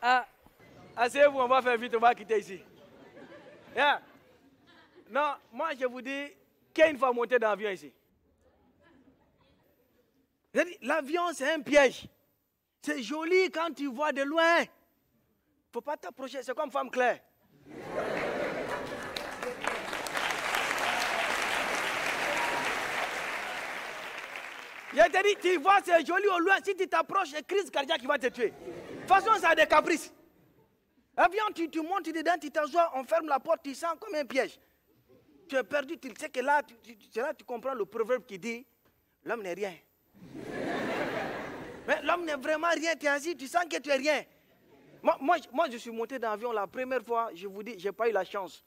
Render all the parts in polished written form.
Ah, asseyez-vous, on va faire vite, on va quitter ici. Yeah. Non, moi je vous dis, qu'une fois monté dans l'avion ici. L'avion c'est un piège. C'est joli quand tu vois de loin. Il ne faut pas t'approcher, c'est comme Femme Claire. Je te dis, tu vois, c'est joli au loin. Si tu t'approches, c'est crise cardiaque qui va te tuer. De toute façon, ça a des caprices. L'avion, tu montes dedans, tu t'assois, on ferme la porte, tu sens comme un piège. Tu es perdu, tu sais que là, c'est là que tu comprends le proverbe qui dit, l'homme n'est rien. Mais l'homme n'est vraiment rien, tu es assis, tu sens que tu es rien. Moi, je suis monté dans l'avion la première fois, je vous dis, je n'ai pas eu la chance.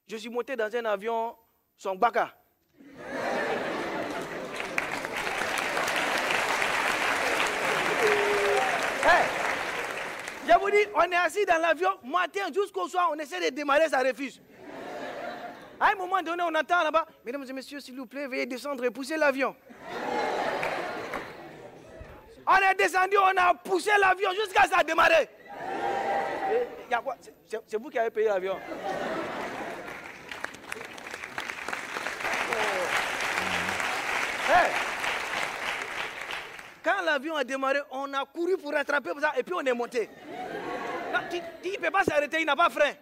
Je suis monté dans un avion, son baka. Hey, je vous dis, on est assis dans l'avion, matin jusqu'au soir, on essaie de démarrer, ça refuse. À un moment donné, on entend là-bas, mesdames et messieurs, s'il vous plaît, veuillez descendre et pousser l'avion. On est descendu, on a poussé l'avion jusqu'à ça démarrer. Il y a quoi? C'est vous qui avez payé l'avion. Hey. Quand l'avion a démarré, on a couru pour rattraper ça et puis on est monté. Il ne peut pas s'arrêter, il n'a pas frein.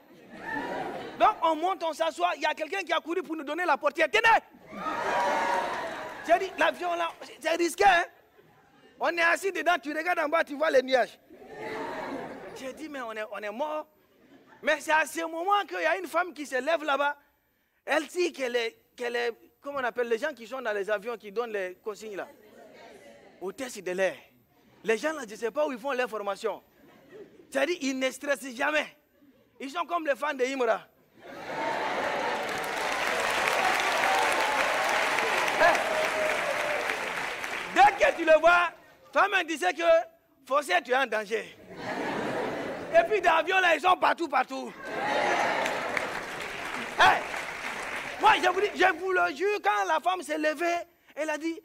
Donc on monte, on s'assoit, il y a quelqu'un qui a couru pour nous donner la portière. Tenez! J'ai dit, l'avion là, c'est risqué, hein? On est assis dedans, tu regardes en bas, tu vois les nuages. J'ai dit, mais on est mort. Mais c'est à ce moment qu'il y a une femme qui se lève là-bas. Elle dit qu'elle est, comment on appelle les gens qui sont dans les avions, qui donnent les consignes là. Hôtesse de l'air. Les gens là, je ne sais pas où ils font leur formation. C'est-à-dire, ils ne stressent jamais. Ils sont comme les fans de Imra. Hey. Dès que tu le vois, toi-même tu sais que forcément tu es en danger. Et puis dans l'avion là, ils sont partout. Hey. Moi, je vous le jure, quand la femme s'est levée, elle a dit,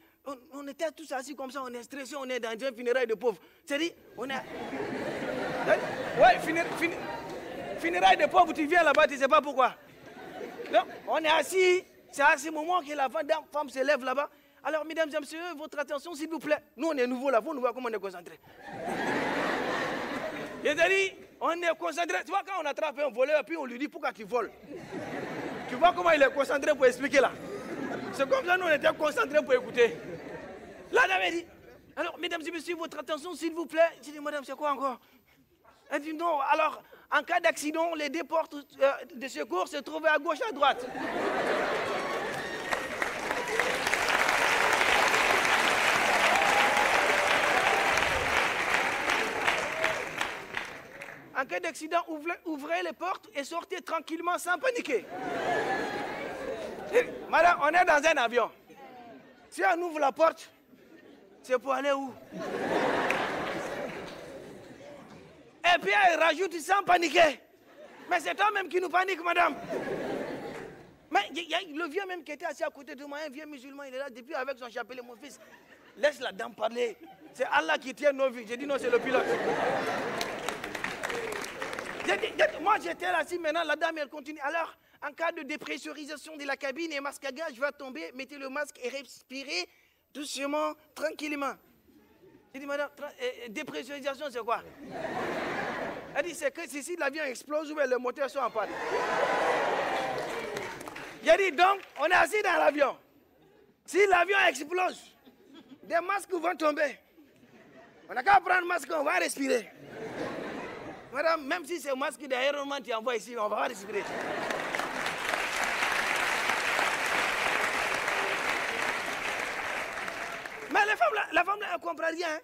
on était tous assis comme ça, on est stressés, on est dans un funérail de pauvres. C'est-à-dire, on est... Ouais, funérail de pauvres, tu viens là-bas, tu ne sais pas pourquoi. Donc, on est assis, c'est à ce moment que la femme se lève là-bas. Alors, mesdames et messieurs, votre attention, s'il vous plaît. Nous, on est nouveaux là, vous nous voyez comment on est concentrés. C'est-à-dire, on est concentrés. Tu vois, quand on attrape un voleur, puis on lui dit, pourquoi tu voles? Tu vois comment il est concentré pour expliquer là? C'est comme ça, nous, on était concentrés pour écouter. La dame a dit, alors, mesdames et messieurs, votre attention, s'il vous plaît. J'ai dit, madame, c'est quoi encore? Elle dit, non, alors, en cas d'accident, les deux portes de secours se trouvaient à gauche, à droite. En cas d'accident, ouvrez les portes et sortez tranquillement sans paniquer. Madame, on est dans un avion. Si on ouvre la porte, c'est pour aller où? Et puis elle rajoute sans paniquer. Mais c'est toi-même qui nous panique, madame. Mais il y a le vieux même qui était assis à côté de moi, un vieux musulman, il est là depuis avec son chapelet, mon fils. Laisse la dame parler. C'est Allah qui tient nos vies. J'ai dit non, c'est le pilote. Moi j'étais assis, maintenant la dame elle continue. Alors, en cas de dépressurisation de la cabine et masque à gaz va tomber, mettez le masque et respirez doucement, tranquillement. J'ai dit, madame, dépressurisation c'est quoi? Elle dit, c'est que si l'avion explose ou le moteur sont en panne. J'ai dit, donc, on est assis dans l'avion. Si l'avion explose, des masques vont tomber. On n'a qu'à prendre le masque, on va respirer. Madame, même si c'est le masque d'aéroman tu envoies ici, on va respirer. Mais la femme là, elle ne comprend rien. Hein?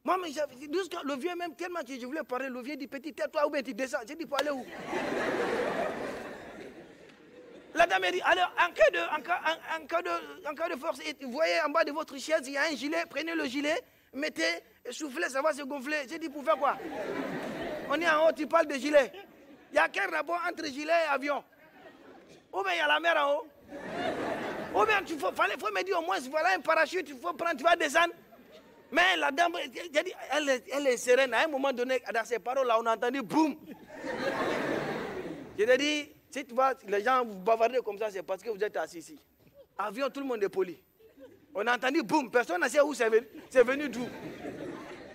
Moi, le vieux même, tellement que je voulais parler, le vieux dit, petit, tais-toi ou bien tu descends. J'ai dit, pour aller où? La dame a dit, alors, en cas de force, vous voyez en bas de votre chaise, il y a un gilet, prenez le gilet, mettez, soufflez, ça va se gonfler. J'ai dit, pour faire quoi? On est en haut, tu parles de gilet. Il y a quel rapport entre gilet et avion? Ou bien il y a la mer en haut? Ou bien il faut me dire au moins, voilà un parachute, il faut prendre, tu vas descendre. Mais la dame, j'ai dit, elle est sereine. À un moment donné, dans ses paroles, là, on a entendu boum. Je lui ai dit, si tu vois, les gens vous bavardent comme ça, c'est parce que vous êtes assis ici. Avion, tout le monde est poli. On a entendu boum, personne ne sait où c'est venu. C'est venu d'où?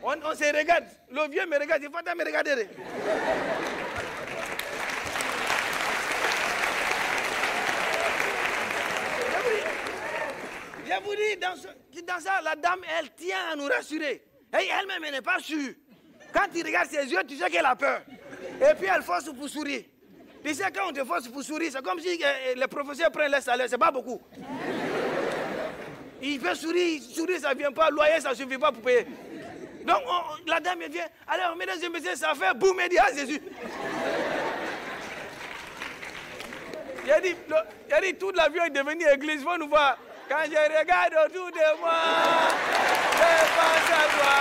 On se regarde. Le vieux me regarde, il faut me regarder. Je vous dis, dans ça, la dame, elle tient à nous rassurer. Et elle-même, elle n'est pas sûre. Quand tu regardes ses yeux, tu sais qu'elle a peur. Et puis elle force pour sourire. Tu sais, quand on te force pour sourire, c'est comme si les professeurs prennent leur salaire, c'est pas beaucoup. Il peut sourire, ça ne vient pas, loyer, ça ne suffit pas pour payer. Donc la dame, elle vient, alors mesdames et messieurs, ça fait boum, elle dit, ah Jésus. Il a dit, toute l'avion est devenue église, il faut nous voir. Quand je regarde autour de moi, je pense à toi.